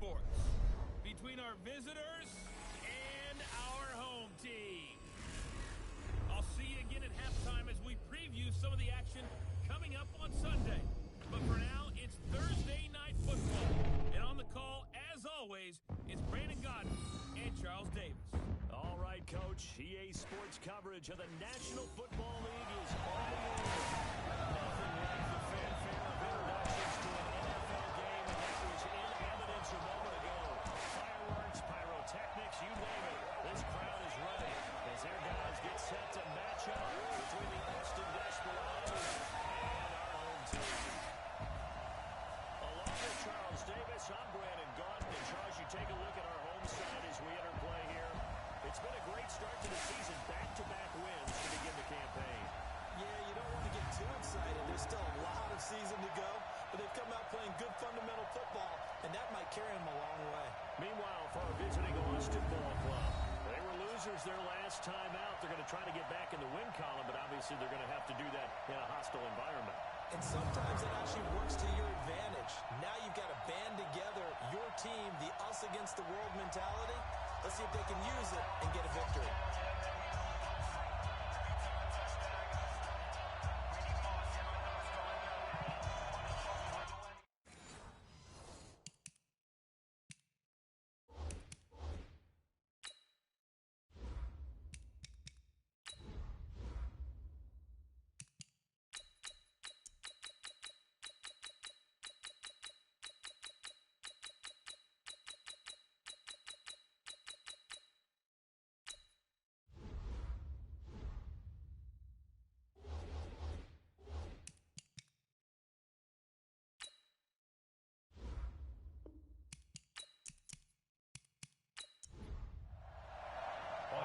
Sports, between our visitors and our home team. I'll see you again at halftime as we preview some of the action coming up on Sunday. But for now, it's Thursday Night Football. And on the call, as always, it's Brandon Godden and Charles Davis. All right, Coach. EA Sports coverage of the National Football League is on the way. Nothing like the fanfare of introductions to an NFL game, and that was in evidence a moment ago. Fireworks, pyrotechnics, you name it. This crowd is ready as their guys get set to match up between the Austin Desperados and our home team. Along with Charles Davis, I'm Brandon Godden. And Charles, you take a look at our home side as we enter play here. It's been a great start to the season, back-to-back wins to begin the campaign. Yeah, you don't want to get too excited. There's still a lot of season to go, but they've come out playing good fundamental football, and that might carry them a long way. Meanwhile, for our visiting Austin Ball Club, they were losers their last time out. They're going to try to get back in the win column, but obviously they're going to have to do that in a hostile environment. And sometimes it actually works to your advantage. Now you've got to band together your team, the us against the world mentality. Let's see if they can use it and get a victory.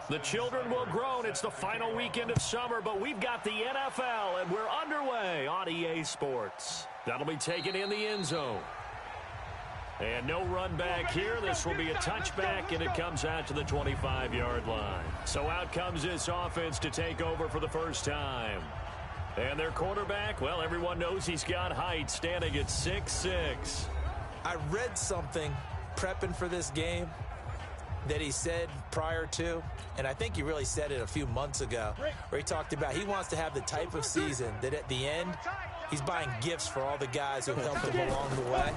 The children will groan. It's the final weekend of summer, but we've got the NFL, and we're underway on EA Sports. That'll be taken in the end zone. And no run back here. This will be a touchback, and it comes out to the 25-yard line. So out comes this offense to take over for the first time. And their quarterback, well, everyone knows he's got height, standing at 6'6". I read something prepping for this game that he said prior to, and I think he really said it a few months ago, where he talked about he wants to have the type of season that at the end, he's buying gifts for all the guys who helped him along the way.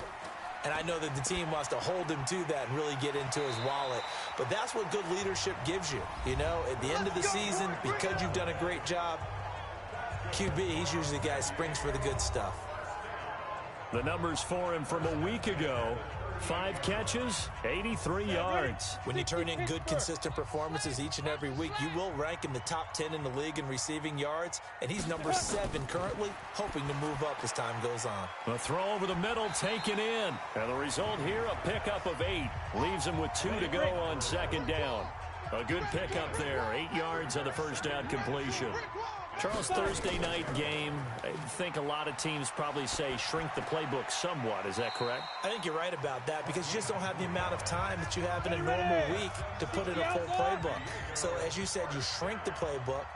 And I know that the team wants to hold him to that and really get into his wallet. But that's what good leadership gives you. You know, at the end of the season, because you've done a great job, QB, he's usually the guy who springs for the good stuff. The numbers for him from a week ago: 5 catches, 83 yards. When you turn in good, consistent performances each and every week, you will rank in the top 10 in the league in receiving yards, and he's number 7 currently, hoping to move up as time goes on. A throw over the middle taken in, and the result here, a pickup of 8. Leaves him with 2 to go on second down. A good pickup there, 8 yards on the first down completion. Charles, Thursday night game, I think a lot of teams probably say shrink the playbook somewhat. Is that correct? I think you're right about that because you just don't have the amount of time that you have in a normal week to put in a full playbook. So, as you said, you shrink the playbook,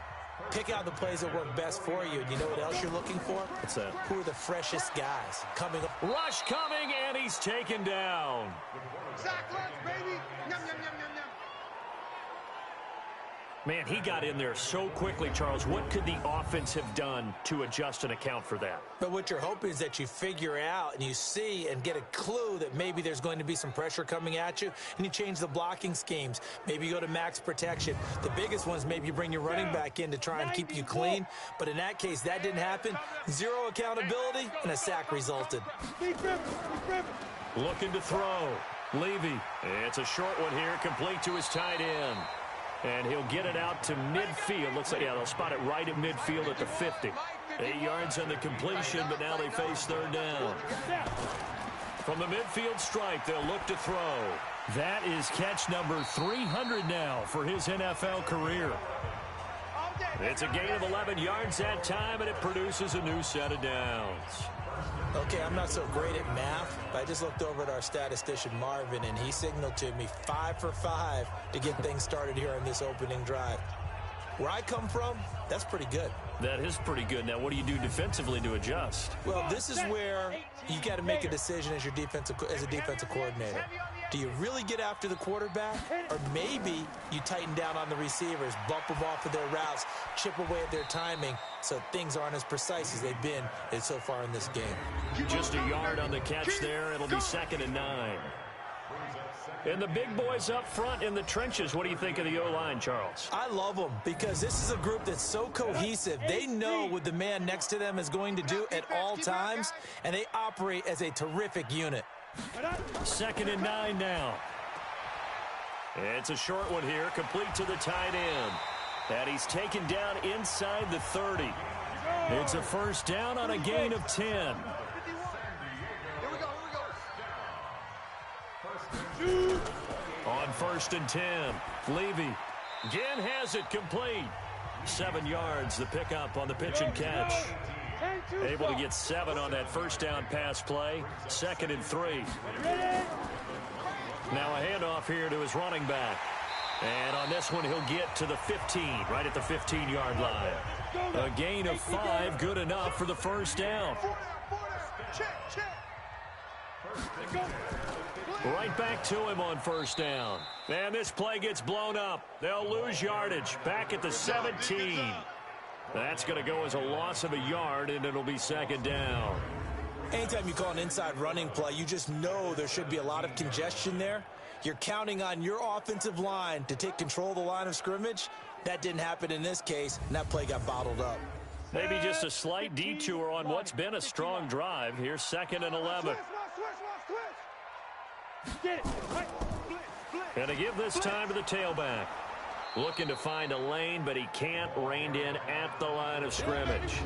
pick out the plays that work best for you. And you know what else you're looking for? What's that? Who are the freshest guys coming up? Rush coming, and he's taken down. Sack lunch, baby. Yum, yum, yum, yum, yum. Man, he got in there so quickly, Charles. What could the offense have done to adjust and account for that? But what you're hoping is that you figure out and you see and get a clue that maybe there's going to be some pressure coming at you, and you change the blocking schemes. Maybe you go to max protection. The biggest ones, maybe you bring your running back in to try and keep you clean. But in that case, that didn't happen. 0 accountability, and a sack resulted. Looking to throw. Levy. It's a short one here, complete to his tight end. And he'll get it out to midfield. Looks like, yeah, they'll spot it right at midfield at the 50. 8 yards on the completion, but now they face third down. From the midfield stripe, they'll look to throw. That is catch number 300 now for his NFL career. It's a gain of 11 yards that time, and it produces a new set of downs. Okay, I'm not so great at math, but I just looked over at our statistician, Marvin, and he signaled to me 5 for 5 to get things started here on this opening drive. Where I come from, that's pretty good. That is pretty good. Now, what do you do defensively to adjust? Well, this is where you got to make a decision as a defensive coordinator. Do you really get after the quarterback? Or maybe you tighten down on the receivers, bump them off of their routes, chip away at their timing so things aren't as precise as they've been so far in this game. Just a yard on the catch there. It'll be 2nd and 9. And the big boys up front in the trenches, what do you think of the O-line, Charles? I love them because this is a group that's so cohesive. They know what the man next to them is going to do at all times, and they operate as a terrific unit. 2nd and 9 now. It's a short one here, complete to the tight end. And he's taken down inside the 30. It's a first down on a gain of 10. On 1st and 10, Levy again has it complete. 7 yards, the pickup on the pitch and catch. Able to get 7 on that first down pass play. 2nd and 3. Now a handoff here to his running back. And on this one, he'll get to the 15, right at the 15-yard line. A gain of 5, good enough for the first down. Right back to him on first down. And this play gets blown up. They'll lose yardage. Back at the 17. That's going to go as a loss of a yard, and it'll be 2nd down. Anytime you call an inside running play, you just know there should be a lot of congestion there. You're counting on your offensive line to take control of the line of scrimmage. That didn't happen in this case, and that play got bottled up. Maybe just a slight detour on what's been a strong drive. Here's 2nd and 11. And to give this time to the tailback. Looking to find a lane, but he can't. Reined in at the line of scrimmage.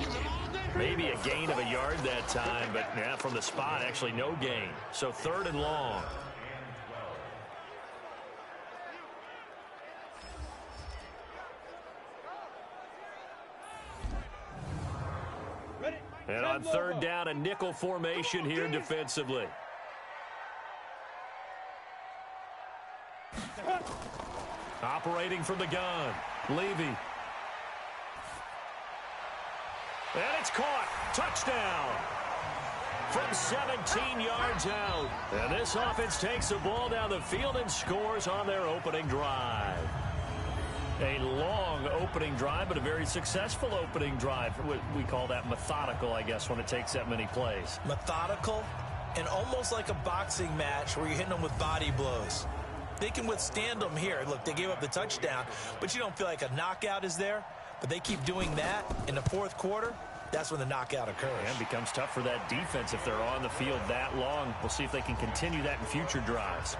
Maybe a gain of a yard that time, but yeah, from the spot, actually no gain. So 3rd and long. And on 3rd down, a nickel formation here defensively. Operating from the gun, Levy. And it's caught. Touchdown. From 17 yards out. And this offense takes the ball down the field and scores on their opening drive. A long opening drive, but a very successful opening drive. We call that methodical, I guess, when it takes that many plays. Methodical and almost like a boxing match where you're hitting them with body blows. They can withstand them here. Look, they gave up the touchdown, but you don't feel like a knockout is there. But they keep doing that in the 4th quarter. That's when the knockout occurs. And it becomes tough for that defense if they're on the field that long. We'll see if they can continue that in future drives.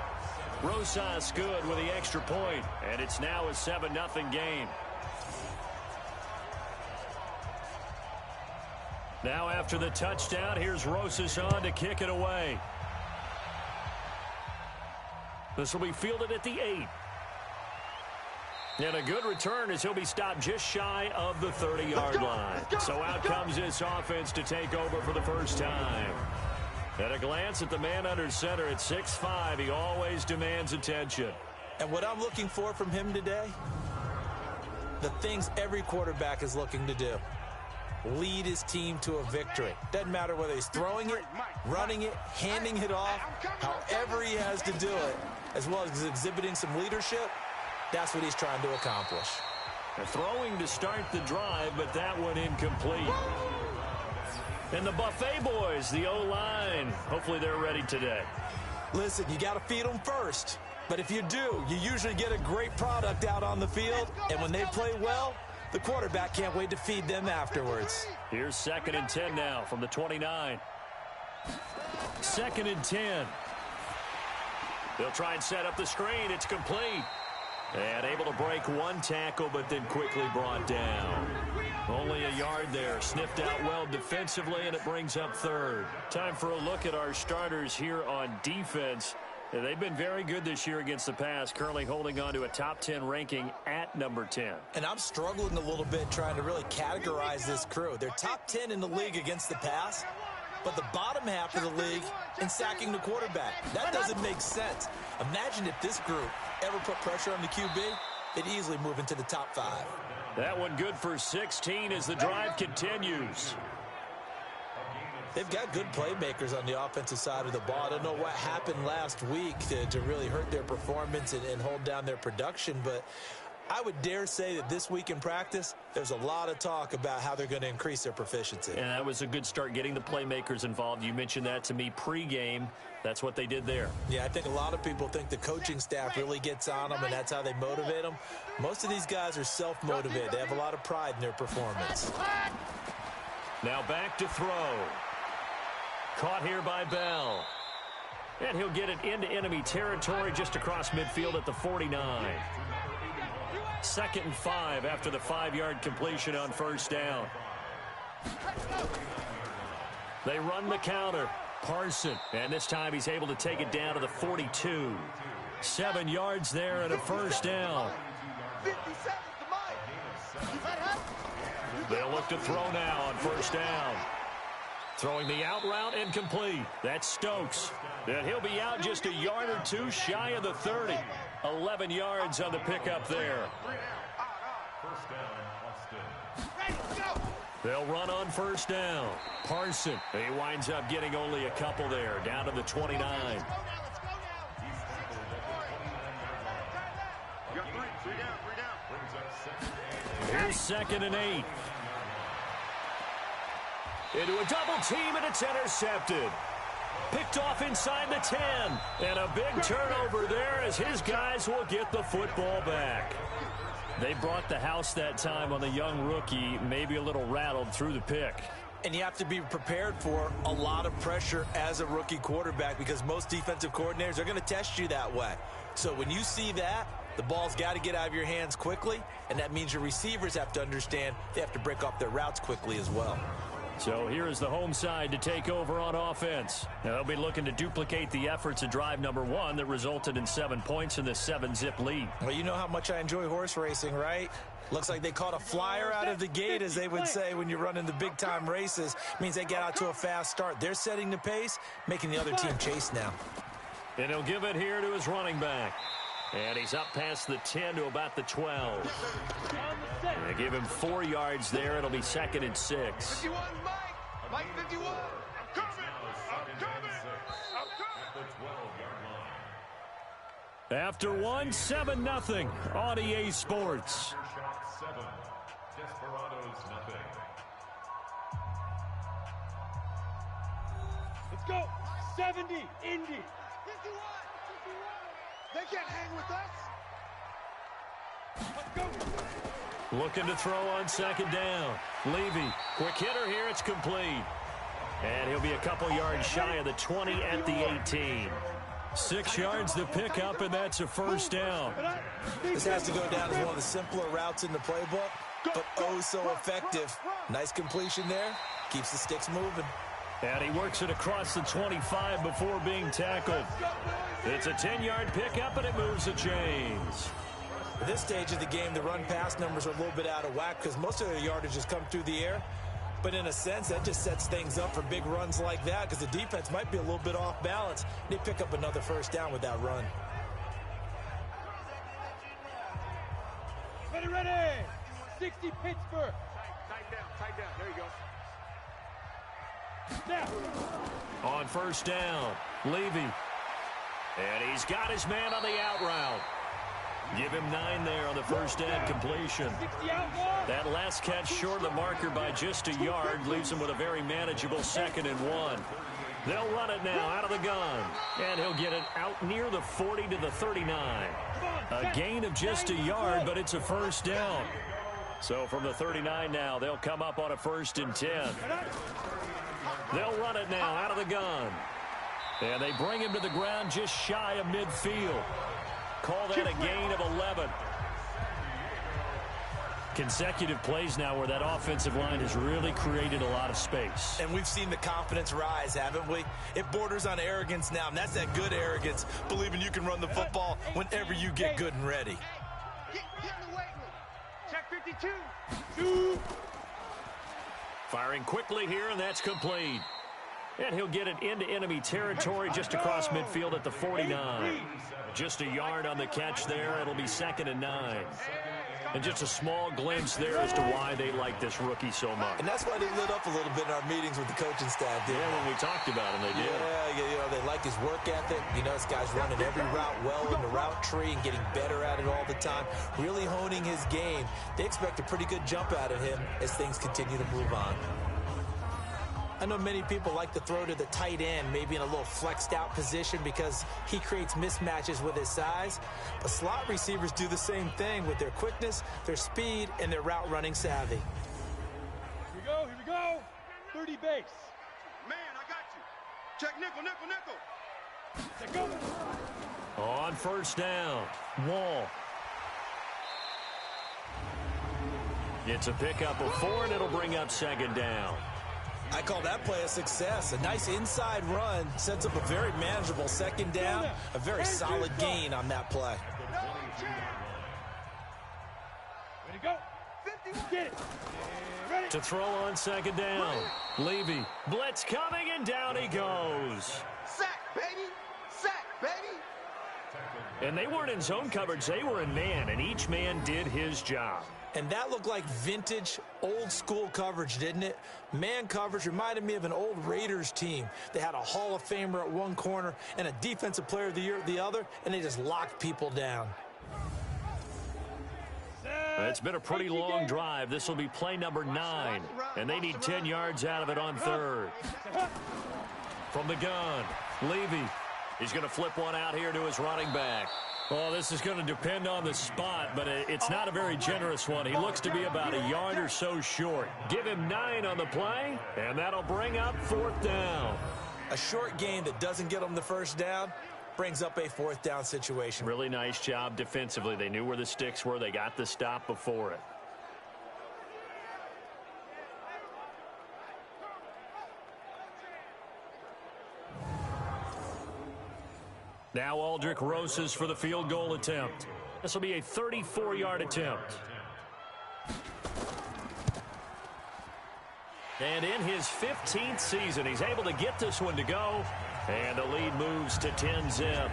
Rosas good with the extra point, and it's now a 7-0 game. Now after the touchdown, here's Rosas on to kick it away. This will be fielded at the 8. And a good return as he'll be stopped just shy of the 30-yard line. So out comes this offense to take over for the first time. At a glance at the man under center at 6'5", he always demands attention. And what I'm looking for from him today, the things every quarterback is looking to do. Lead his team to a victory. Doesn't matter whether he's throwing it, running it, handing it off, however he has to do it, as well as exhibiting some leadership, that's what he's trying to accomplish. They're throwing to start the drive, but that one incomplete. And the Buffet boys, the O-line, hopefully they're ready today. Listen, you got to feed them first. But if you do, you usually get a great product out on the field. And when they play well, the quarterback can't wait to feed them afterwards. Here's 2nd and 10 now from the 29. 2nd and 10. They'll try and set up the screen. It's complete. And able to break one tackle, but then quickly brought down. Only a yard there. Sniffed out well defensively, and it brings up 3rd. Time for a look at our starters here on defense. They've been very good this year against the pass, currently holding on to a top 10 ranking at number 10. And I'm struggling a little bit trying to really categorize this crew. They're top 10 in the league against the pass, but the bottom half of the league in sacking the quarterback. That doesn't make sense. Imagine if this group ever put pressure on the QB, they'd easily move into the top 5. That one good for 16 as the drive continues. They've got good playmakers on the offensive side of the ball. I don't know what happened last week to really hurt their performance and hold down their production, but I would dare say that this week in practice, there's a lot of talk about how they're going to increase their proficiency. And that was a good start, getting the playmakers involved. You mentioned that to me pregame. That's what they did there. Yeah, I think a lot of people think the coaching staff really gets on them, and that's how they motivate them. Most of these guys are self-motivated. They have a lot of pride in their performance. Now back to throw. Caught here by Bell. And he'll get it into enemy territory just across midfield at the 49. 2nd and 5 after the 5-yard completion on first down. They run the counter. Parson, and this time he's able to take it down to the 42. 7 yards there and a first down. They'll look to throw now on first down. Throwing the out route incomplete. That's Stokes. And he'll be out just a yard or two shy of the 30. 11 yards on the pickup there. They'll run on first down. Parson, he winds up getting only a couple there, down to the 29. Here's 2nd and 8. Into a double team, and it's intercepted. Picked off inside the 10. And a big turnover there as his guys will get the football back. They brought the house that time on the young rookie, maybe a little rattled through the pick. And you have to be prepared for a lot of pressure as a rookie quarterback because most defensive coordinators are going to test you that way. So when you see that, the ball's got to get out of your hands quickly, and that means your receivers have to understand they have to break off their routes quickly as well. So here is the home side to take over on offense. Now they'll be looking to duplicate the efforts of drive number 1 that resulted in 7 points in the 7-zip lead. Well, you know how much I enjoy horse racing, right? Looks like they caught a flyer out of the gate, as they would say when you're running the big-time races. Means they get out to a fast start. They're setting the pace, making the other team chase now. And he'll give it here to his running back. And he's up past the 10 to about the 12. And they give him 4 yards there. It'll be 2nd and 6. 51, Mike 51. I'm coming. After 1, 7-0 on EA Sports. Aftershocks 7, Desperados 0. Let's go. 70, Indy. 51. They can't hang with us. Let's go. Looking to throw on 2nd down. Levy, quick hitter here. It's complete. And he'll be a couple yards shy of the 20 at the 18. 6 yards to pick up, and that's a first down. This has to go down as one of the simpler routes in the playbook, but oh so effective. Nice completion there. Keeps the sticks moving. And he works it across the 25 before being tackled. It's a 10-yard pickup, and it moves the chains. At this stage of the game, the run-pass numbers are a little bit out of whack because most of their yardage has come through the air. But in a sense, that just sets things up for big runs like that because the defense might be a little bit off balance. They pick up another first down with that run. Ready. 60 Pittsburgh. Tight down. There you go. Now. On first down, Levy. And he's got his man on the out route. Give him 9 there on the first down completion. That last catch short of the marker by just a yard leaves him with a very manageable 2nd and 1. They'll run it now out of the gun. And he'll get it out near the 40 to the 39. A gain of just a yard, but it's a first down. So from the 39 now, they'll come up on a 1st and 10. They'll run it now out of the gun. And they bring him to the ground just shy of midfield. Call that a gain of 11. Consecutive plays now where that offensive line has really created a lot of space. And we've seen the confidence rise, haven't we? It borders on arrogance now, and that's that good arrogance, believing you can run the football whenever you get good and ready. Get in the weight room. Check 52. Firing quickly here, and that's complete. And he'll get it into enemy territory just across midfield at the 49. Just a yard on the catch there. It'll be 2nd and 9. And just a small glimpse there as to why they like this rookie so much. And that's why they lit up a little bit in our meetings with the coaching staff, didn't Yeah, when we talked about him, they did. Yeah, they like his work ethic. This guy's running every route well in the route tree and getting better at it all the time, really honing his game. They expect a pretty good jump out of him as things continue to move on. I know many people like to throw to the tight end, maybe in a little flexed out position because he creates mismatches with his size. But slot receivers do the same thing with their quickness, their speed, and their route running savvy. Here we go. 30 base. Man, I got you. Check nickel, nickel, nickel. Set go. On first down, Wall. It's a pickup of 4, and it'll bring up second down. I call that play a success. A nice inside run sets up a very manageable second down. A very solid gain on that play. Ready to go. 51. Get it. Ready. To throw on second down. Levy. Blitz coming, and down he goes. Sack, baby. Sack, baby. And they weren't in zone coverage. They were in man, and each man did his job. And that looked like vintage, old-school coverage, didn't it? Man coverage reminded me of an old Raiders team. They had a Hall of Famer at one corner and a Defensive Player of the Year at the other, and they just locked people down. It's been a pretty long drive. This will be play number 9, and they need 10 yards out of it on third. From the gun, Levy. He's going to flip one out here to his running back. Well, this is going to depend on the spot, but it's not a very generous one. He looks to be about a yard or so short. Give him 9 on the play, and that'll bring up fourth down. A short gain that doesn't get them the first down brings up a fourth down situation. Really nice job defensively. They knew where the sticks were. They got the stop before it. Now Aldrich Rosas for the field goal attempt. This will be a 34-yard attempt. And in his 15th season, he's able to get this one to go. And the lead moves to 10-zip.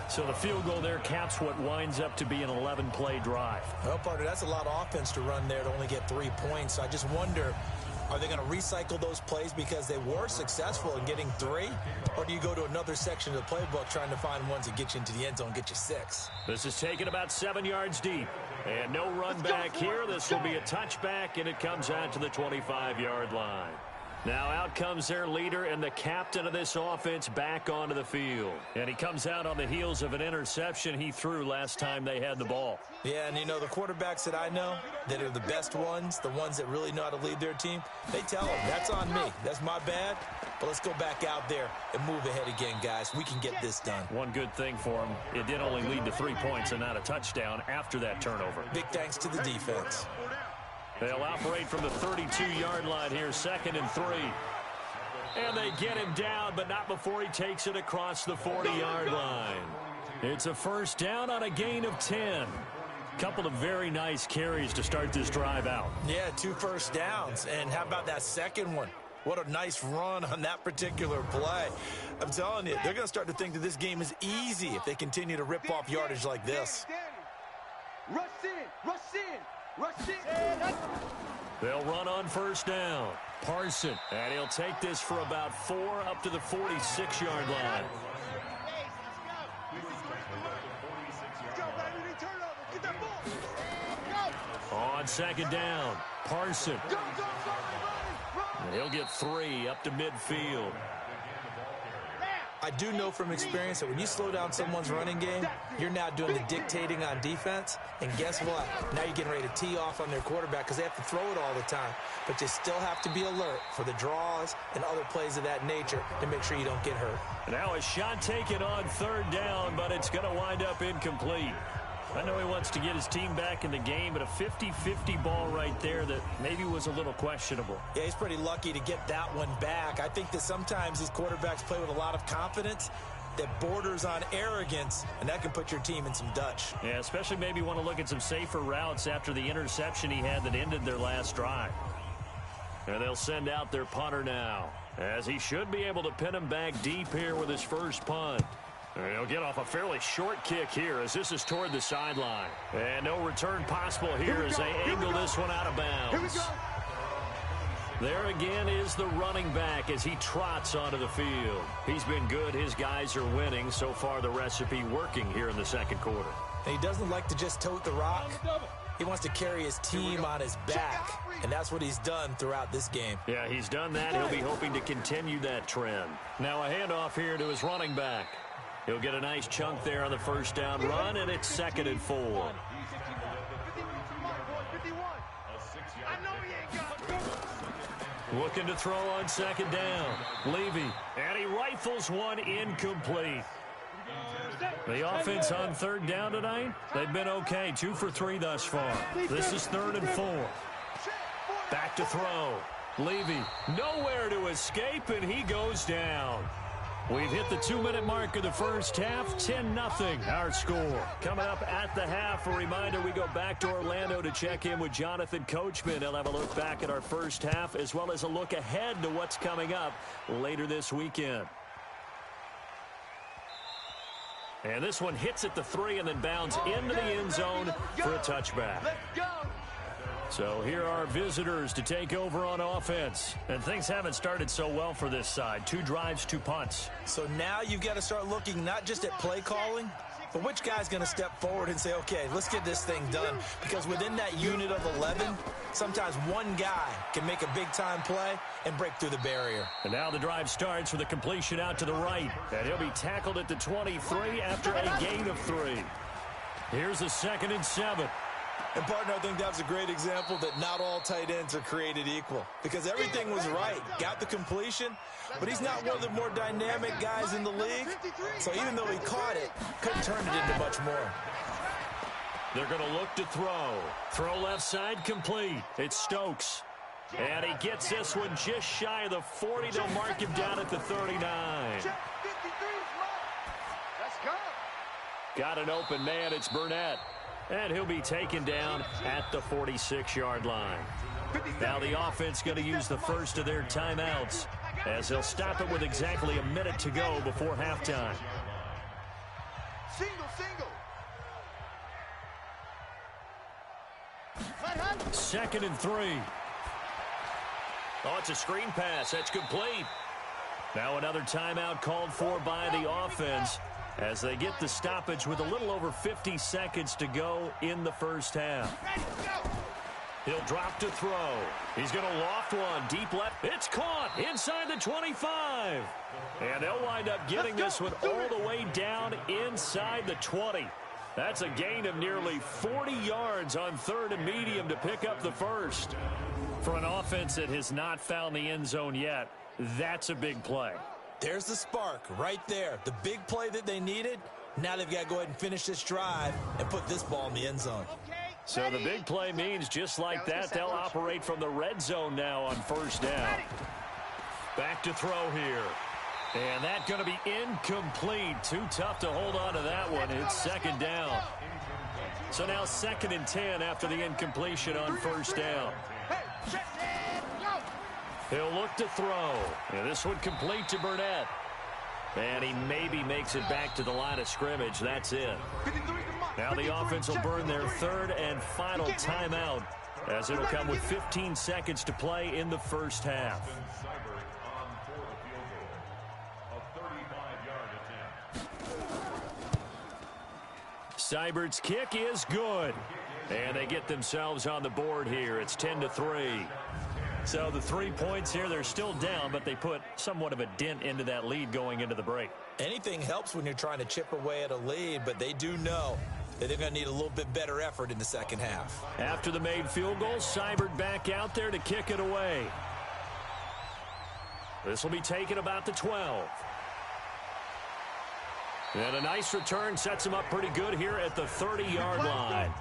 So the field goal there caps what winds up to be an 11-play drive. Well, partner, that's a lot of offense to run there to only get 3 points. So I just wonder, are they going to recycle those plays because they were successful in getting 3? Or do you go to another section of the playbook trying to find ones that get you into the end zone and get you 6? This is taken about 7 yards deep. And no run back here. This will be a touchback, and it comes out to the 25-yard line. Now out comes their leader and the captain of this offense back onto the field. And he comes out on the heels of an interception he threw last time they had the ball. Yeah, and the quarterbacks that I know that are the best ones, the ones that really know how to lead their team, they tell them, that's on me. That's my bad. But let's go back out there and move ahead again, guys. We can get this done. One good thing for him, it did only lead to 3 points and not a touchdown after that turnover. Big thanks to the defense. They'll operate from the 32-yard line here, 2nd and 3. And they get him down, but not before he takes it across the 40-yard line. It's a first down on a gain of 10. Couple of very nice carries to start this drive out. Yeah, 2 first downs. And how about that second one? What a nice run on that particular play. I'm telling you, they're going to start to think that this game is easy if they continue to rip off yardage like this. Rush in. Rush in. Rush in. They'll run on first down. Parson. And he'll take this for about 4 up to the 46-yard line. On second down, Parson. And he'll get 3 up to midfield. I do know from experience that when you slow down someone's running game, you're now doing the dictating on defense. And guess what? Now you're getting ready to tee off on their quarterback because they have to throw it all the time. But you still have to be alert for the draws and other plays of that nature to make sure you don't get hurt. Now a shot taken on third down, but it's going to wind up incomplete. I know he wants to get his team back in the game, but a 50-50 ball right there that maybe was a little questionable. Yeah, he's pretty lucky to get that one back. I think that sometimes these quarterbacks play with a lot of confidence that borders on arrogance, and that can put your team in some Dutch. Yeah, especially maybe want to look at some safer routes after the interception he had that ended their last drive. And they'll send out their punter now, as he should be able to pin him back deep here with his first punt. And he'll get off a fairly short kick here as this is toward the sideline. And no return possible here as they angle this one out of bounds. There again is the running back as he trots onto the field. He's been good. His guys are winning. So far, the recipe working here in the second quarter. And he doesn't like to just tote the rock. He wants to carry his team on his back, and that's what he's done throughout this game. Yeah, he's done that. He'll be hoping to continue that trend. Now a handoff here to his running back. He'll get a nice chunk there on the first down run, and it's 2nd and 4. Looking to throw on 2nd down. Levy, and he rifles one incomplete. The offense on 3rd down tonight, they've been okay. 2 for 3 thus far. This is 3rd and 4. Back to throw. Levy, nowhere to escape, and he goes down. We've hit the 2-minute mark of the first half. 10-0 our score. Coming up at the half, a reminder we go back to Orlando to check in with Jonathan Coachman. He'll have a look back at our first half as well as a look ahead to what's coming up later this weekend. And this one hits at the 3 and then bounds into the end zone for a touchback. So here are our visitors to take over on offense. And things haven't started so well for this side. 2 drives, 2 punts. So now you've got to start looking not just at play calling, but which guy's going to step forward and say, okay, let's get this thing done. Because within that unit of 11, sometimes one guy can make a big-time play and break through the barrier. And now the drive starts with a completion out to the right. And he'll be tackled at the 23 after a gain of 3. Here's a 2nd and 7. And, partner, I think that was a great example that not all tight ends are created equal. Because everything was right. Got the completion, but he's not one of the more dynamic guys in the league. So even though he caught it, couldn't turn it into much more. They're going to look to throw. Throw left side complete. It's Stokes. And he gets this one just shy of the 40. They'll mark him down at the 39. Let's go. Got an open man. It's Burnett. And he'll be taken down at the 46-yard line. Now the offense going to use the first of their timeouts as they'll stop it with exactly a minute to go before halftime. Single. 2nd and 3. Oh, it's a screen pass. That's complete. Now another timeout called for by the offense as they get the stoppage with a little over 50 seconds to go in the first half. He'll drop to throw. He's going to loft one deep left. It's caught inside the 25. And they'll wind up getting this one all the way down inside the 20. That's a gain of nearly 40 yards on 3rd and medium to pick up the first. For an offense that has not found the end zone yet, that's a big play. There's the spark right there. The big play that they needed. Now they've got to go ahead and finish this drive and put this ball in the end zone. So the big play means just like that, they'll operate from the red zone now on 1st down. Back to throw here. And that's going to be incomplete. Too tough to hold on to that one. It's 2nd down. So now 2nd and 10 after the incompletion on 1st down. He'll look to throw. And this one complete to Burnett. And he maybe makes it back to the line of scrimmage. That's it. Now the offense will burn their 3rd and final timeout as it'll come with 15 seconds to play in the first half. Seibert's kick is good. And they get themselves on the board here. It's 10-3. So the 3 points here, they're still down, but they put somewhat of a dent into that lead going into the break. Anything helps when you're trying to chip away at a lead, but they do know that they're going to need a little bit better effort in the second half. After the made field goal, Seibert back out there to kick it away. This will be taken about the 12. And a nice return sets them up pretty good here at the 30-yard line.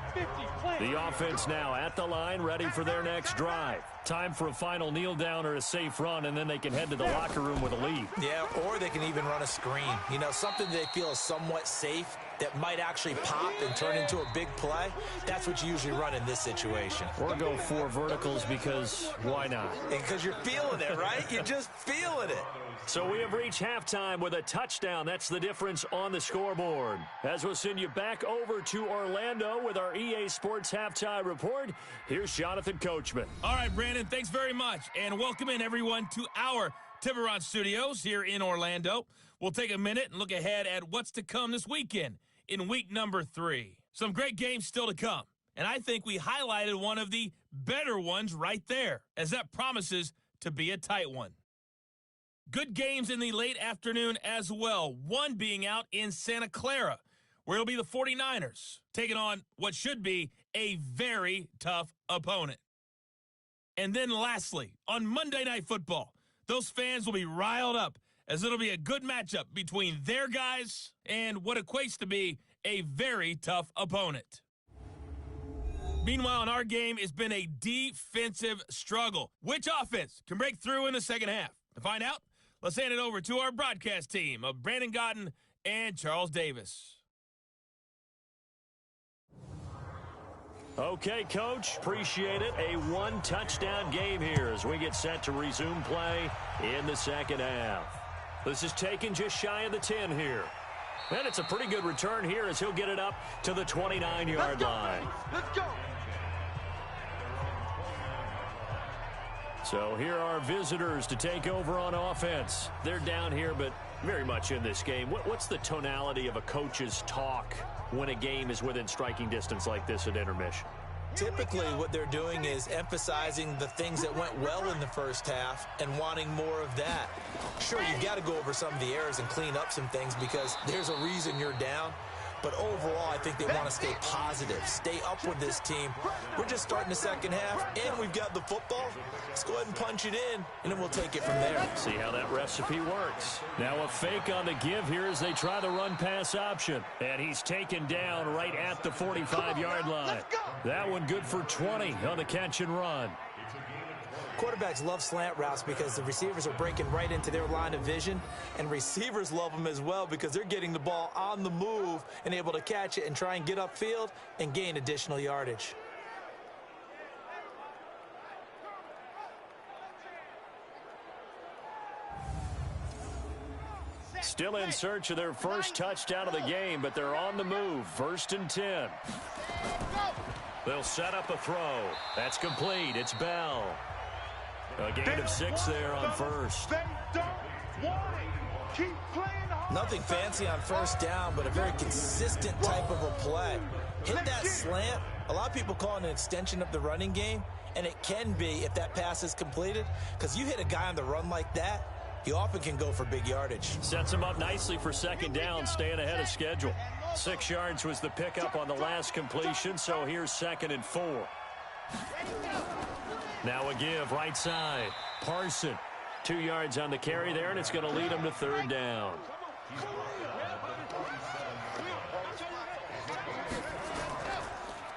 The offense now at the line, ready for their next drive. Time for a final kneel down or a safe run, and then they can head to the locker room with a lead. Yeah, or they can even run a screen. You know, something they feel is somewhat safe that might actually pop and turn into a big play. That's what you usually run in this situation. Or go 4 verticals because why not? Because you're feeling it, right? You're just feeling it. So we have reached halftime with a touchdown. That's the difference on the scoreboard. As we'll send you back over to Orlando with our EA Sports Halftime Report, here's Jonathan Coachman. All right, Brandon, thanks very much. And welcome in, everyone, to our Tiburon Studios here in Orlando. We'll take a minute and look ahead at what's to come this weekend in week number 3. Some great games still to come. And I think we highlighted one of the better ones right there, as that promises to be a tight one. Good games in the late afternoon as well, one being out in Santa Clara, where it'll be the 49ers taking on what should be a very tough opponent. And then lastly, on Monday Night Football, those fans will be riled up as it'll be a good matchup between their guys and what equates to be a very tough opponent. Meanwhile, in our game, it's been a defensive struggle. Which offense can break through in the second half? To find out, let's hand it over to our broadcast team of Brandon Gotten and Charles Davis. Okay, Coach, appreciate it. A one-touchdown game here as we get set to resume play in the second half. This is taken just shy of the 10 here. And it's a pretty good return here as he'll get it up to the 29-yard line. Let's go. So here are visitors to take over on offense. They're down here, but very much in this game. What's the tonality of a coach's talk when a game is within striking distance like this at intermission? Typically, what they're doing is emphasizing the things that went well in the first half and wanting more of that. Sure, you've got to go over some of the errors and clean up some things because there's a reason you're down. But overall, I think they want to stay positive, stay up with this team. We're just starting the second half, and we've got the football. Let's go ahead and punch it in, and then we'll take it from there. See how that recipe works. Now a fake on the give here as they try the run-pass option. And he's taken down right at the 45-yard line. That one good for 20 on the catch and run. Quarterbacks love slant routes because the receivers are breaking right into their line of vision, and receivers love them as well because they're getting the ball on the move and able to catch it and try and get upfield and gain additional yardage. Still in search of their first touchdown of the game, but they're on the move. 1st and 10. They'll set up a throw. That's complete. It's Bell. A gain of 6 there on first. They don't want it. Keep playing hard. Nothing fancy on first down, but a very consistent type of a play. Hit that slant. A lot of people call it an extension of the running game, and it can be if that pass is completed, because you hit a guy on the run like that, he often can go for big yardage. Sets him up nicely for second down, staying ahead of schedule. 6 yards was the pickup on the last completion, so here's 2nd and 4. Now a give, right side. Parson, 2 yards on the carry there, and it's going to lead him to 3rd down.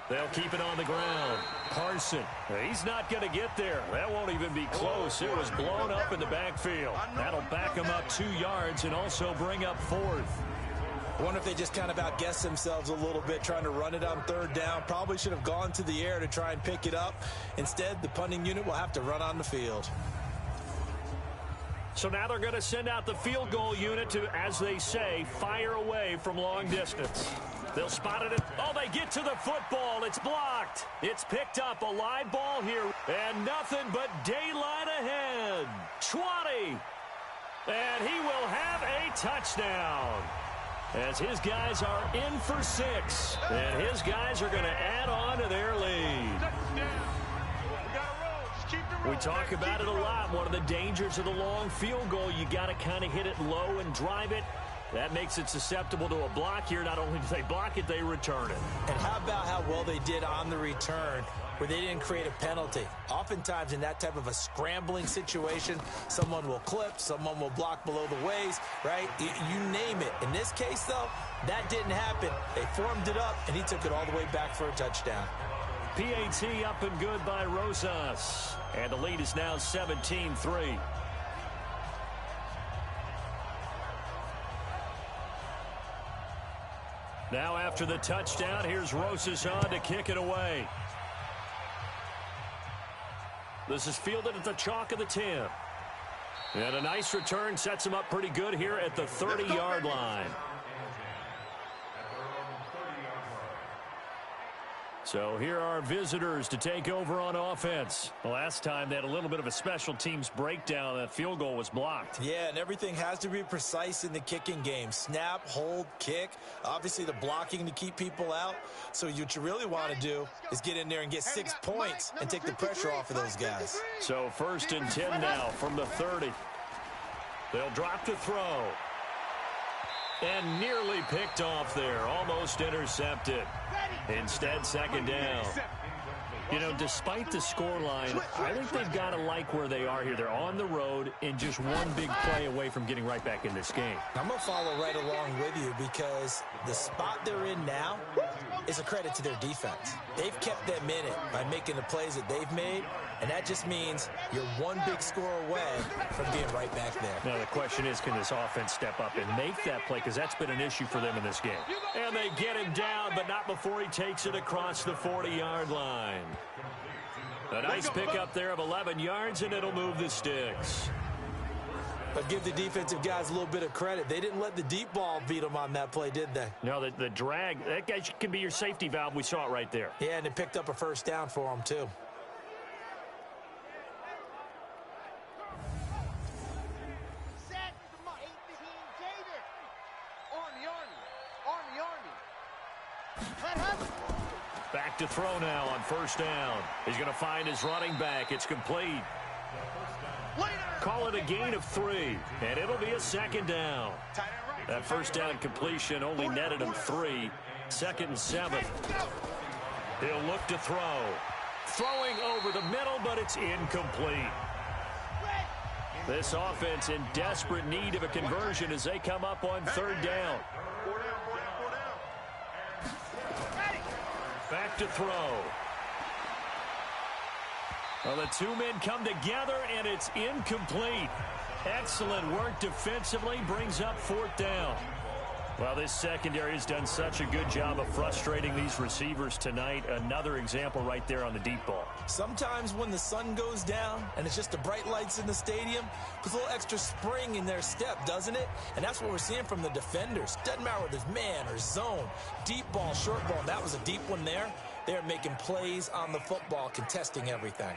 They'll keep it on the ground. Parson, he's not going to get there. That won't even be close. It was blown up in the backfield. That'll back him up 2 yards and also bring up 4th. I wonder if they just kind of outguessed themselves a little bit trying to run it on 3rd down. Probably should have gone to the air to try and pick it up. Instead, the punting unit will have to run on the field. So now they're going to send out the field goal unit to, as they say, fire away from long distance. They'll spot it. Oh, they get to the football. It's blocked. It's picked up. A live ball here. And nothing but daylight ahead. 20. And he will have a touchdown. As his guys are in for 6. And his guys are going to add on to their lead. We talk about it a lot. One of the dangers of the long field goal, you got to kind of hit it low and drive it. That makes it susceptible to a block here. Not only do they block it, they return it. And how about how well they did on the return where they didn't create a penalty? Oftentimes in that type of a scrambling situation, someone will clip, someone will block below the waist, right? You name it. In this case, though, that didn't happen. They formed it up, and he took it all the way back for a touchdown. PAT up and good by Rosas. And the lead is now 17-3. Now after the touchdown, here's Rosas on to kick it away. This is fielded at the chalk of the 10. And a nice return sets him up pretty good here at the 30-yard line. So here are visitors to take over on offense. The last time they had a little bit of a special teams breakdown. That field goal was blocked. Yeah, and everything has to be precise in the kicking game. Snap, hold, kick. Obviously the blocking to keep people out. So what you really want to do is get in there and get 6 points and take the pressure off of those guys. So 1st and 10 now from the 30. They'll drop to throw. And nearly picked off there. Almost intercepted. Instead, 2nd down. You know, despite the scoreline, I think they've got to like where they are here. They're on the road and just one big play away from getting right back in this game. I'm going to follow right along with you because the spot they're in now is a credit to their defense. They've kept them in it by making the plays that they've made, and that just means you're one big score away from being right back there. Now, the question is, can this offense step up and make that play? Because that's been an issue for them in this game. And they get him down, but not before he takes it across the 40-yard line. A nice pickup there of 11 yards, and it'll move the sticks. But give the defensive guys a little bit of credit. They didn't let the deep ball beat them on that play, did they? No, the drag, that guy can be your safety valve. We saw it right there. Yeah, and it picked up a 1st down for them, too. Back to throw now on 1st down. He's going to find his running back. It's complete. Call it a gain of 3, and it'll be a 2nd down. That 1st down completion only netted him 3. 2nd and 7. He'll look to throw. Throwing over the middle, but it's incomplete. This offense in desperate need of a conversion as they come up on 3rd down. Back to throw. Well, the 2 men come together, and it's incomplete. Excellent work defensively, brings up 4th down. Well, this secondary has done such a good job of frustrating these receivers tonight. Another example right there on the deep ball. Sometimes when the sun goes down and it's just the bright lights in the stadium, puts a little extra spring in their step, doesn't it? And that's what we're seeing from the defenders. Doesn't matter whether it's man or zone, deep ball, short ball. That was a deep one there. They're making plays on the football, contesting everything.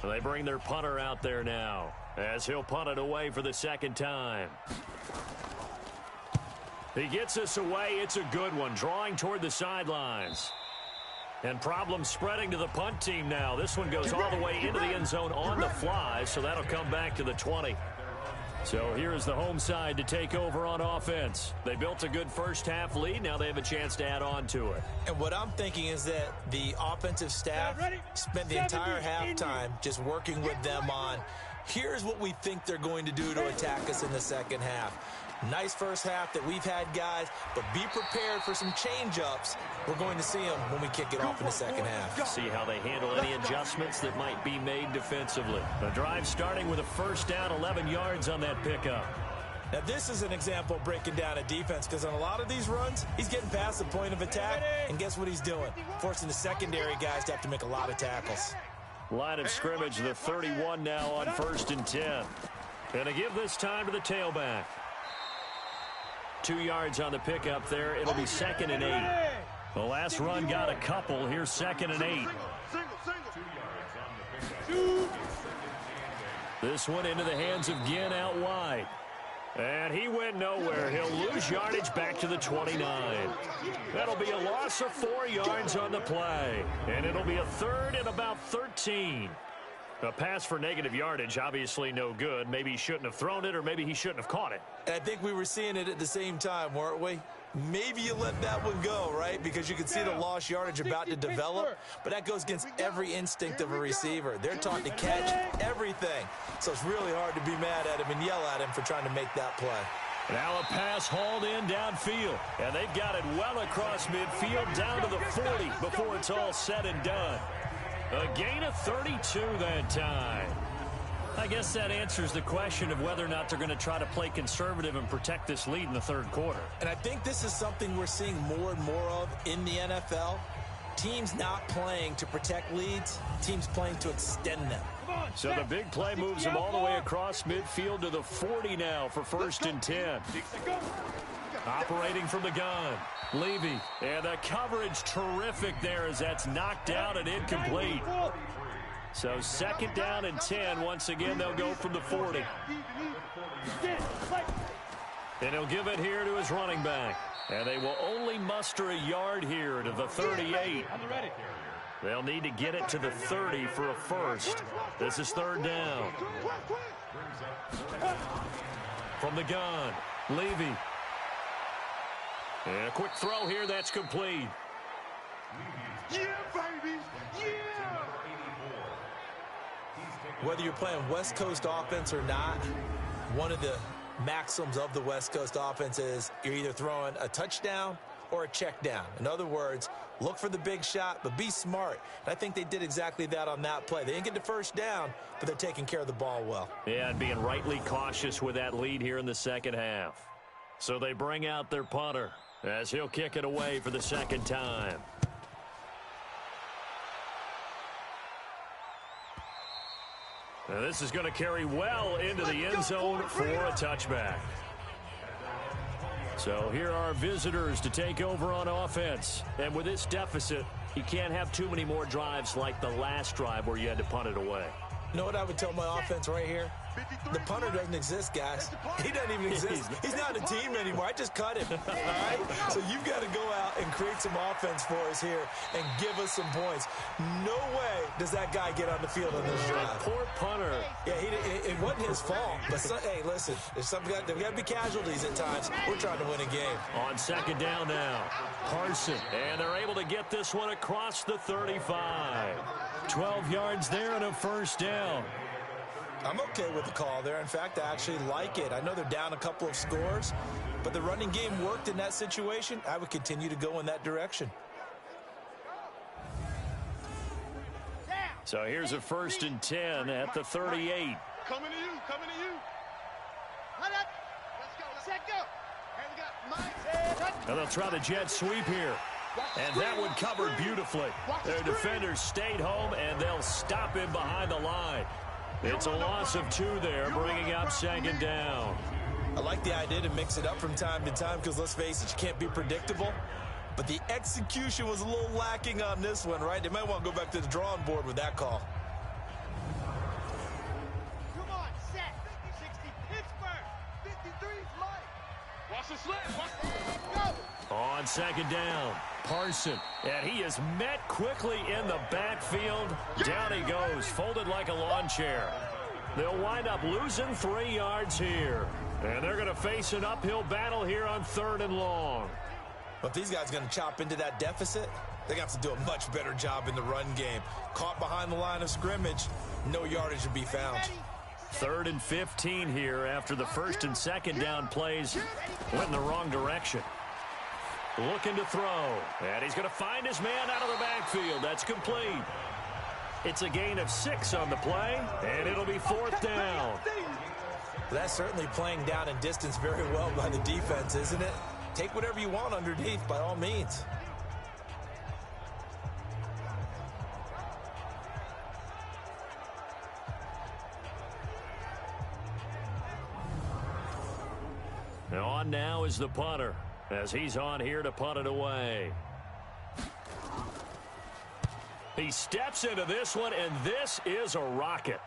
They bring their punter out there now as he'll punt it away for the 2nd time. He gets us away. It's a good one, drawing toward the sidelines. And problems spreading to the punt team now. This one goes all the way into the end zone on the fly, so that'll come back to the 20. So here's the home side to take over on offense. They built a good 1st half lead. Now they have a chance to add on to it. And what I'm thinking is that the offensive staff spent the entire halftime just working with them on, here's what we think they're going to do to attack us in the 2nd half. Nice 1st half that we've had, guys, but be prepared for some change-ups. We're going to see them when we kick it off in the 2nd half. See how they handle any adjustments that might be made defensively. The drive starting with a 1st down, 11 yards on that pickup. Now, this is an example of breaking down a defense because on a lot of these runs, he's getting past the point of attack, and guess what he's doing? Forcing the secondary guys to have to make a lot of tackles. Line of scrimmage, the 31 now on 1st and 10. Going to give this time to the tailback. 2 yards on the pickup there. It'll be 2nd and 8. The last run got a couple. Here's 2nd and 8. This one into the hands of Ginn out wide. And he went nowhere. He'll lose yardage back to the 29. That'll be a loss of 4 yards on the play. And it'll be a 3rd and about 13. A pass for negative yardage, obviously no good. Maybe he shouldn't have thrown it, or maybe he shouldn't have caught it. And I think we were seeing it at the same time, weren't we? Maybe you let that one go, right? Because you can see the lost yardage about to develop, but that goes against every instinct of a receiver. They're taught to catch everything. So it's really hard to be mad at him and yell at him for trying to make that play. Now a pass hauled in downfield, and they've got it well across midfield down to the 40 before it's all said and done. A gain of 32 that time. I guess that answers the question of whether or not they're going to try to play conservative and protect this lead in the 3rd quarter. And I think this is something we're seeing more and more of in the NFL. teams not playing to protect leads, teams playing to extend them. So the big play moves him all the way across midfield to the 40 now for 1st and 10. Operating from the gun, Levy. And the coverage terrific there as that's knocked out and incomplete. So 2nd down and 10. Once again, they'll go from the 40. And he'll give it here to his running back. And they will only muster a yard here to the 38. They'll need to get it to the 30 for a first. This is 3rd down. From the gun, Levy. And a quick throw here, that's complete. Yeah, baby! Yeah! Whether you're playing West Coast offense or not, one of the maxims of the West Coast offense is you're either throwing a touchdown or a check down. In other words, look for the big shot, but be smart. And I think they did exactly that on that play. They didn't get the first down, but they're taking care of the ball well. Yeah, and being rightly cautious with that lead here in the 2nd half. So they bring out their punter as he'll kick it away for the 2nd time. Now this is going to carry well into the end zone for a touchback. So here are visitors to take over on offense. And with this deficit, you can't have too many more drives like the last drive where you had to punt it away. You know what I would tell my offense right here? The punter doesn't exist, guys. He doesn't even exist. He's not a team anymore. I just cut him. All right? So you've got to go out and create some offense for us here and give us some points. No way does that guy get on the field on this drive. Poor punter. Yeah, it wasn't his fault. But, hey, listen, there's got to be casualties at times. We're trying to win a game. On 2nd down now, Parson. And they're able to get this one across the 35. 12 yards there and a 1st down. I'm okay with the call there. In fact, I actually like it. I know they're down a couple of scores, but the running game worked in that situation. I would continue to go in that direction. So here's a 1st and 10 at the 38. Coming to you, coming to you. Let up. Let's go, set go. And we got Mike. And they'll try the jet sweep here. And that one covered beautifully. Their defenders stayed home, and they'll stop him behind the line. It's a loss of 2 there, bringing up 2nd down. I like the idea to mix it up from time to time because, let's face it, you can't be predictable. But the execution was a little lacking on this one, right? They might want to go back to the drawing board with that call. Come on, set. 60, Pittsburgh. 53's Mike. Watch the slip. Go. On 2nd down, Parson. And he is met quickly in the backfield. Down he goes, folded like a lawn chair. They'll wind up losing 3 yards here. And they're going to face an uphill battle here on 3rd and long. But if these guys are going to chop into that deficit, they're going to have to do a much better job in the run game. Caught behind the line of scrimmage, no yardage to be found. 3rd and 15 here after the 1st and 2nd down plays went in the wrong direction. Looking to throw. And he's going to find his man out of the backfield. That's complete. It's a gain of 6 on the play, and it'll be 4th down. That's certainly playing down in distance very well by the defense, isn't it? Take whatever you want underneath, by all means. Now on now is the punter, as he's on here to punt it away. He steps into this one, and this is a rocket.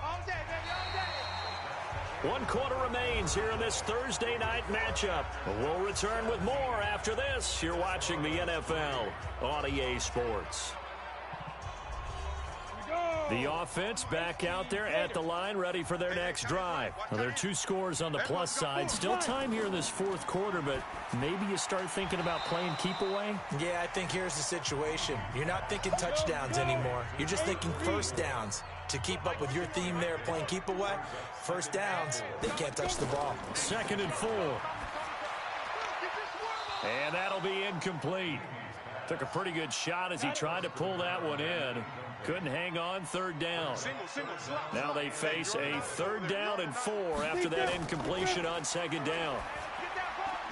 All day, baby, all day. 1 quarter remains here in this Thursday night matchup. We'll return with more after this. You're watching the NFL on EA Sports. The offense back out there at the line, ready for their next drive. Well, there are 2 scores on the plus side. Still time here in this 4th quarter, but maybe you start thinking about playing keep away? Yeah, I think here's the situation. You're not thinking touchdowns anymore. You're just thinking first downs. To keep up with your theme there, playing keep away, first downs, they can't touch the ball. 2nd and 4. And that'll be incomplete. Took a pretty good shot as he tried to pull that one in. Couldn't hang on. 3rd down. Now they face a 3rd down and 4 after that incompletion on 2nd down.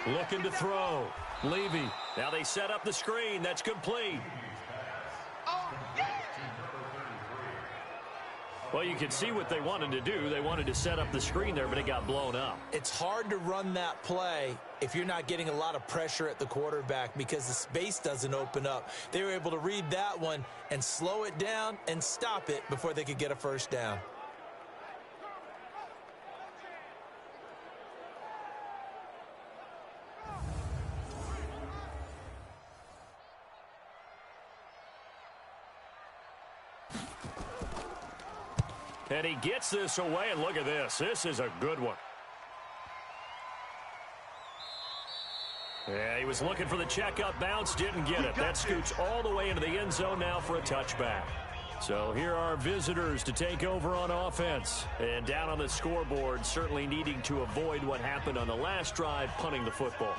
Looking to throw. Levy. Now they set up the screen. That's complete. Oh, yeah! Well, you can see what they wanted to do. They wanted to set up the screen there, but it got blown up. It's hard to run that play if you're not getting a lot of pressure at the quarterback because the space doesn't open up. They were able to read that one and slow it down and stop it before they could get a first down. And he gets this away, and look at this. This is a good one. Yeah, he was looking for the checkup bounce, didn't get it. That scoots all the way into the end zone now for a touchback. So here are visitors to take over on offense. And down on the scoreboard, certainly needing to avoid what happened on the last drive, punting the football.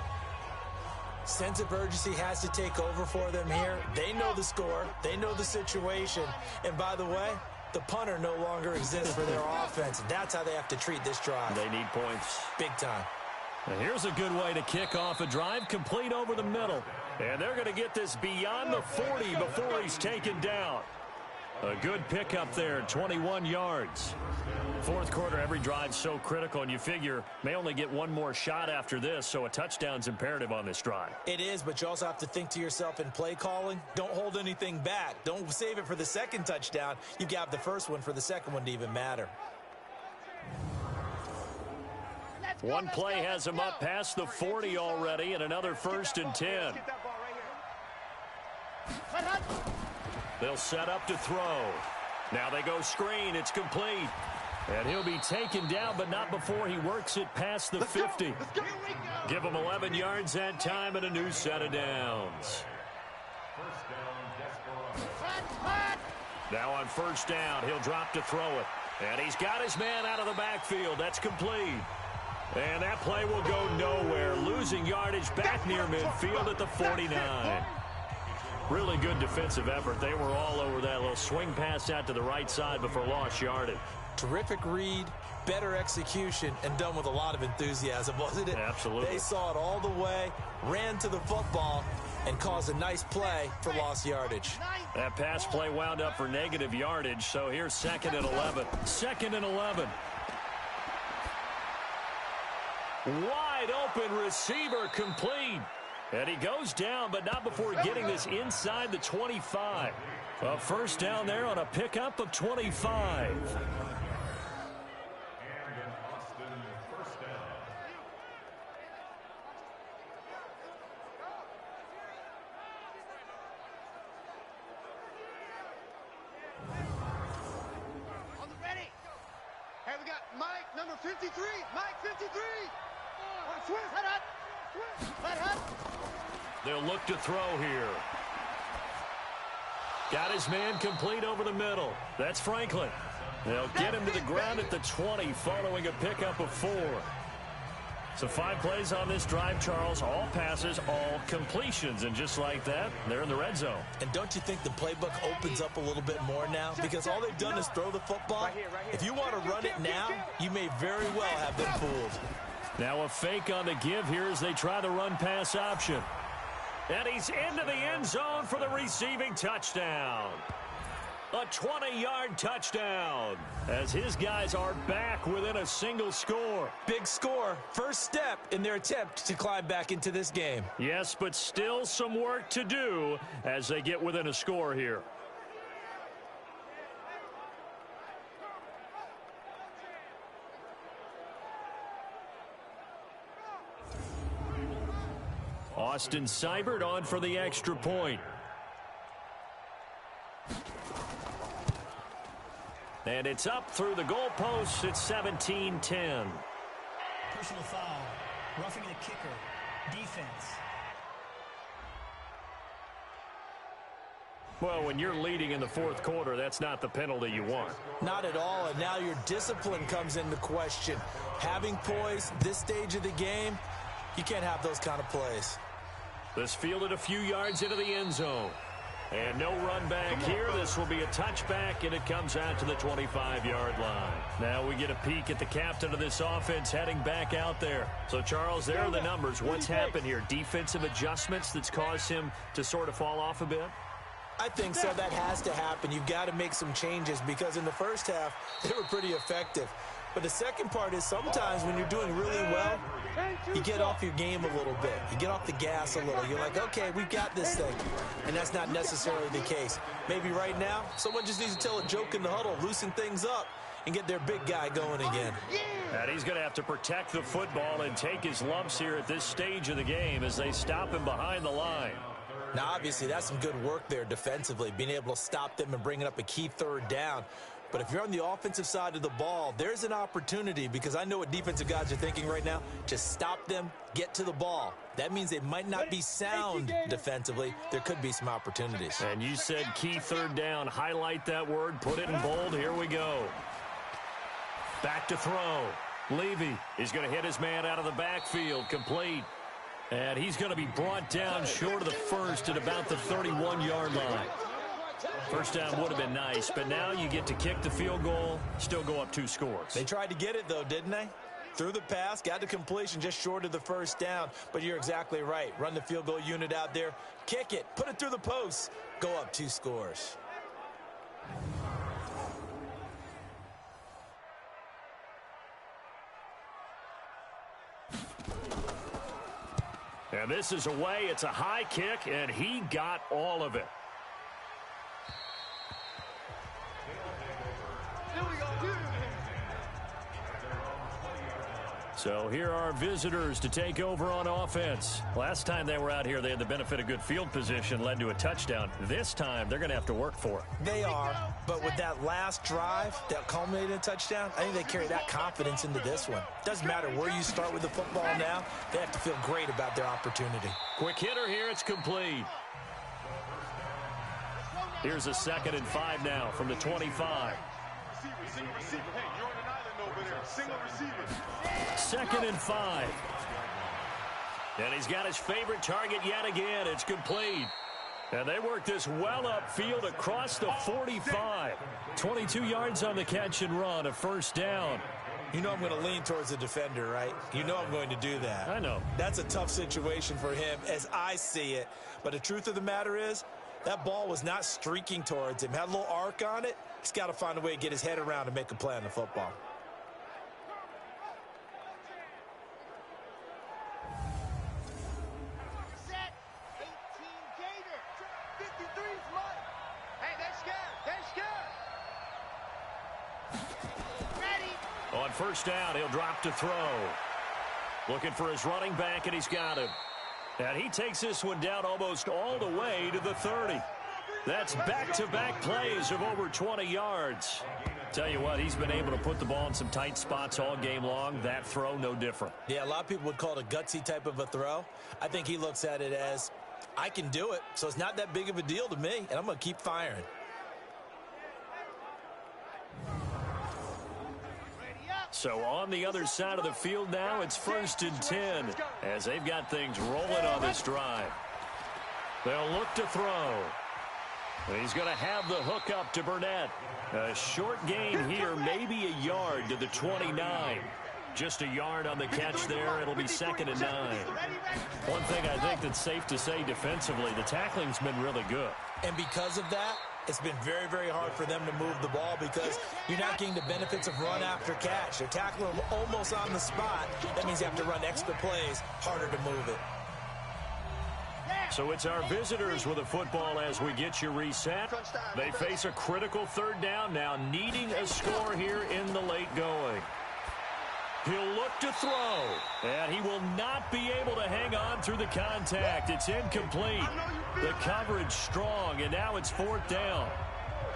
Sense of urgency has to take over for them here. They know the score. They know the situation. And by the way, the punter no longer exists for their offense. That's how they have to treat this drive. They need points. Big time. And here's a good way to kick off a drive, complete over the middle. And they're going to get this beyond the 40 before he's taken down. A good pickup there, 21 yards. Fourth quarter, every drive's so critical, and you figure may only get one more shot after this, so a touchdown's imperative on this drive. It is, but you also have to think to yourself in play calling, don't hold anything back. Don't save it for the second touchdown. You got the first one for the second one to even matter. One play has him up past the 40 already, and another 1st and 10. They'll set up to throw. Now they go screen. It's complete. And he'll be taken down, but not before he works it past the 50. Give him 11 yards that time and a new set of downs. Now on first down, he'll drop to throw it. And he's got his man out of the backfield. That's complete. And that play will go nowhere. Losing yardage back near midfield at the 49. Really good defensive effort. They were all over that little swing pass out to the right side before lost yardage. Terrific read, better execution, and done with a lot of enthusiasm, wasn't it? Absolutely. They saw it all the way, ran to the football, and caused a nice play for lost yardage. That pass play wound up for negative yardage, so here's 2nd and 11. 2nd and 11. Wide open receiver complete. And he goes down, but not before getting this inside the 25. A first down there on a pickup of 25. On the ready. Hey, we got Mike, number 53. Mike, 53. Switch. Head up. Head up. They'll look to throw here. Got his man complete over the middle. That's Franklin. They'll get him to the ground at the 20 following a pickup of 4. So 5 plays on this drive, Charles. All passes, all completions. And just like that, they're in the red zone. And don't you think the playbook opens up a little bit more now? Because all they've done is throw the football. If you want to run it now, you may very well have been fooled. Now a fake on the give here as they try the run-pass option. And he's into the end zone for the receiving touchdown. A 20-yard touchdown as his guys are back within a single score. Big score. First step in their attempt to climb back into this game. Yes, but still some work to do as they get within a score here. Austin Seibert on for the extra point. And it's up through the goalposts. It's 17-10. Personal foul. Roughing the kicker. Defense. Well, when you're leading in the fourth quarter, that's not the penalty you want. Not at all, and now your discipline comes into question. Having poise this stage of the game, you can't have those kind of plays. This fielded a few yards into the end zone. And no run back here. This will be a touchback, and it comes out to the 25-yard line. Now we get a peek at the captain of this offense heading back out there. So, Charles, there are the numbers. What's happened here? Defensive adjustments that's caused him to sort of fall off a bit? I think so. That has to happen. You've got to make some changes because in the first half, they were pretty effective. But the second part is sometimes when you're doing really well, you get off your game a little bit. You get off the gas a little. You're like, okay, we've got this thing. And that's not necessarily the case. Maybe right now, someone just needs to tell a joke in the huddle, loosen things up, and get their big guy going again. And he's going to have to protect the football and take his lumps here at this stage of the game as they stop him behind the line. Now, obviously, that's some good work there defensively, being able to stop them and bringing up a key third down. But if you're on the offensive side of the ball, there's an opportunity because I know what defensive guys are thinking right now. Just stop them, get to the ball. That means they might not be sound defensively. There could be some opportunities. And you said key third down. Highlight that word. Put it in bold. Here we go. Back to throw. Levy is going to hit his man out of the backfield. Complete. And he's going to be brought down short of the first at about the 31-yard line. First down would have been nice, but now you get to kick the field goal, still go up 2 scores. They tried to get it, though, didn't they? Threw the pass, got the completion just short of the first down, but you're exactly right. Run the field goal unit out there, kick it, put it through the posts, go up 2 scores. And this is away. It's a high kick, and he got all of it. So here are visitors to take over on offense. Last time they were out here, they had the benefit of good field position, led to a touchdown. This time, they're going to have to work for it. They are, but with that last drive that culminated in a touchdown, I think they carry that confidence into this one. Doesn't matter where you start with the football now, they have to feel great about their opportunity. Quick hitter here, it's complete. Here's a 2nd and 5 now from the 25. Single receiver. Hey, you're on an island over there. Single receiver. 2nd and 5. And he's got his favorite target yet again. It's complete. And they work this well upfield across the 45. 22 yards on the catch and run, a first down. You know I'm going to lean towards the defender, right? You know I'm going to do that. I know. That's a tough situation for him as I see it. But the truth of the matter is, that ball was not streaking towards him. Had a little arc on it. He's got to find a way to get his head around and make a play on the football. Set. 18 Gator. 53's Mike. Hey, they're scared. They're scared. Ready. On first down, he'll drop to throw. Looking for his running back, and he's got him. And he takes this one down almost all the way to the 30. That's back-to-back plays of over 20 yards. Tell you what, he's been able to put the ball in some tight spots all game long. That throw, no different. Yeah, a lot of people would call it a gutsy type of a throw. I think he looks at it as, I can do it, so it's not that big of a deal to me, and I'm going to keep firing. So on the other side of the field now, it's 1st and 10 as they've got things rolling on this drive. They'll look to throw. And he's going to have the hook up to Burnett. A short gain here, maybe a yard to the 29. Just a yard on the catch there. It'll be 2nd and 9. One thing I think that's safe to say defensively, the tackling's been really good. And because of that, it's been very, very hard for them to move the ball because you're not getting the benefits of run after catch. They're tackling them almost on the spot. That means you have to run extra plays, harder to move it. So it's our visitors with a football as we get you reset. They face a critical 3rd down now, needing a score here in the late going. He'll look to throw, and he will not be able to hang on through the contact. It's incomplete. The coverage strong, and now it's 4th down.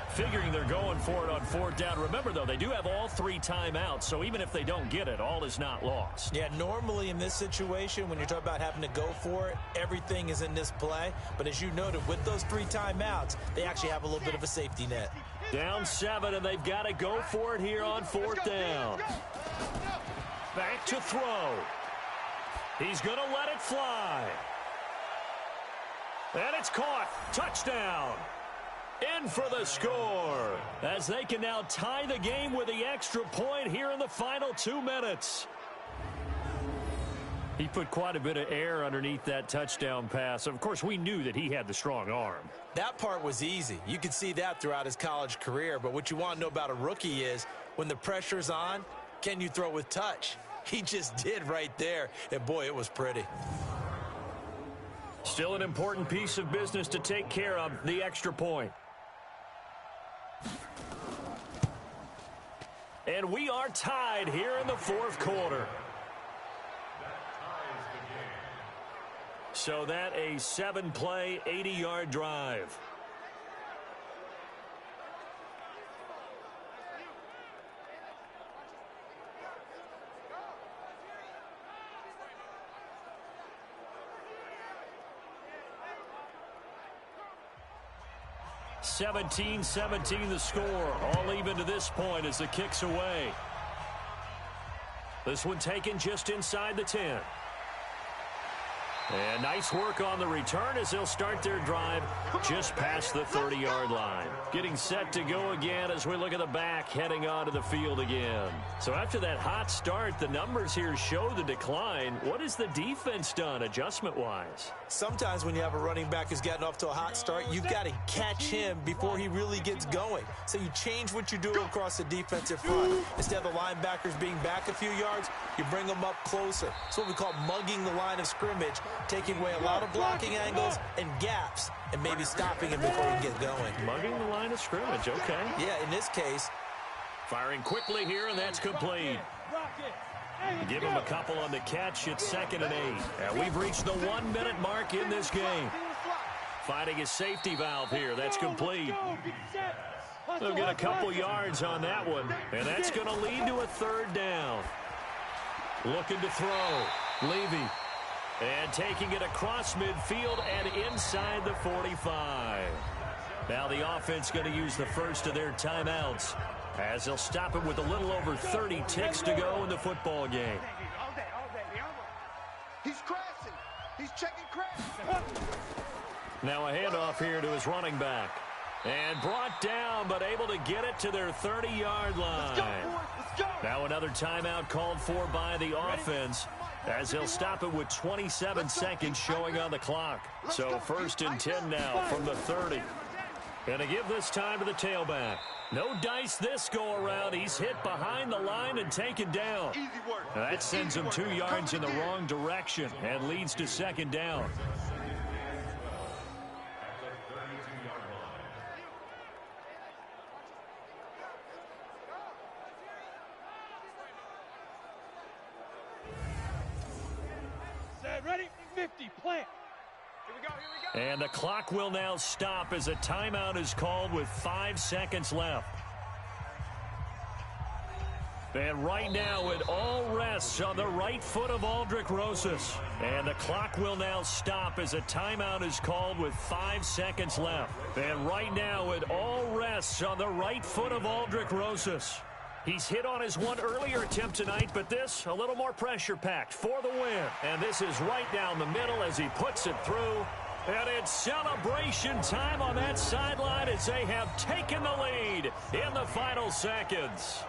Figuring they're going for it on 4th down. Remember, though, they do have all 3 timeouts, so even if they don't get it, all is not lost. Yeah, normally in this situation, when you're talking about having to go for it, everything is in this play. But as you noted, with those 3 timeouts, they actually have a little bit of a safety net. Down 7, and they've got to go for it here on 4th down. Back to throw. He's going to let it fly. And it's caught. Touchdown. In for the score, as they can now tie the game with the extra point here in the final 2 minutes. He put quite a bit of air underneath that touchdown pass. Of course, we knew that he had the strong arm. That part was easy. You could see that throughout his college career. But what you want to know about a rookie is when the pressure's on, can you throw with touch? He just did right there. And, boy, it was pretty. Still an important piece of business to take care of, the extra point. And we are tied here in the fourth quarter. So that a 7-play, 80-yard drive. (17-17) the score, all even to this point as the kick's away. This one taken just inside the 10. And nice work on the return as they'll start their drive just past the 30-yard line. Getting set to go again as we look at the back heading onto the field again. So after that hot start, the numbers here show the decline. What has the defense done adjustment-wise? Sometimes when you have a running back who's gotten off to a hot start, you've got to catch him before he really gets going. So you change what you do across the defensive front. Instead of the linebackers being back a few yards, you bring them up closer. It's what we call mugging the line of scrimmage, taking away a lot of blocking angles and gaps, and maybe stopping him before he gets going. Mugging the line of scrimmage, okay. Yeah, in this case. Firing quickly here, and that's complete. Give him a couple on the catch. It's 2nd and 8. And we've reached the 1-minute mark in this game. Finding a safety valve here. That's complete. They'll get a couple yards on that one, and that's going to lead to a 3rd down. Looking to throw. Levy. And taking it across midfield and inside the 45. Now the offense going to use the first of their timeouts as they'll stop it with a little over 30 ticks to go in the football game. He's crashing. He's checking crash. Now a handoff here to his running back. And brought down, but able to get it to their 30-yard line. Let's go. Now another timeout called for by the offense as they'll stop it with 27 seconds showing on the clock. So 1st and 10 now from the 30. Going to give this time to the tailback. No dice this go-around. He's hit behind the line and taken down. Easy work. That sends him 2 yards in the wrong direction and leads to 2nd down. Ready? 50, plant. Here we go. And the clock will now stop as a timeout is called with 5 seconds left. And right now it all rests on the right foot of Aldrick Rosas. And the clock will now stop as a timeout is called with 5 seconds left. And right now it all rests on the right foot of Aldrick Rosas. He's hit on his one earlier attempt tonight, but this, a little more pressure-packed for the win. And this is right down the middle as he puts it through. And it's celebration time on that sideline as they have taken the lead in the final seconds.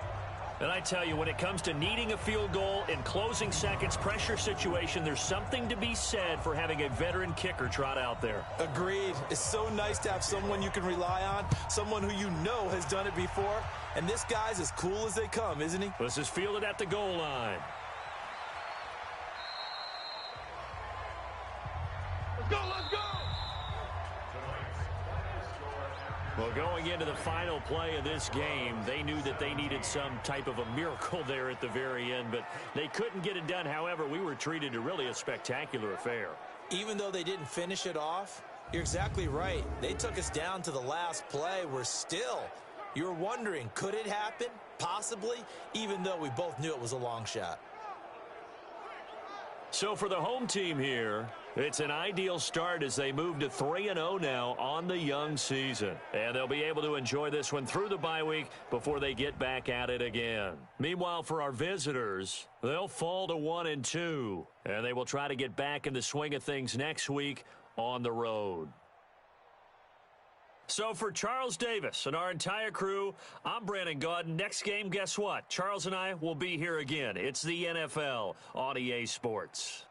And I tell you, when it comes to needing a field goal in closing seconds, pressure situation, there's something to be said for having a veteran kicker trot out there. Agreed. It's so nice to have someone you can rely on, someone who you know has done it before. And this guy's as cool as they come, isn't he? This is fielded at the goal line. Let's go, let's go! Well, going into the final play of this game, they knew that they needed some type of a miracle there at the very end, but they couldn't get it done. However, we were treated to really a spectacular affair. Even though they didn't finish it off, you're exactly right. They took us down to the last play. We're still, you're wondering, could it happen? Possibly, even though we both knew it was a long shot. So for the home team here, it's an ideal start as they move to 3-0 now on the young season. And they'll be able to enjoy this one through the bye week before they get back at it again. Meanwhile, for our visitors, they'll fall to 1-2. And they will try to get back in the swing of things next week on the road. So for Charles Davis and our entire crew, I'm Brandon Gaudin. Next game, guess what? Charles and I will be here again. It's the NFL on EA Sports.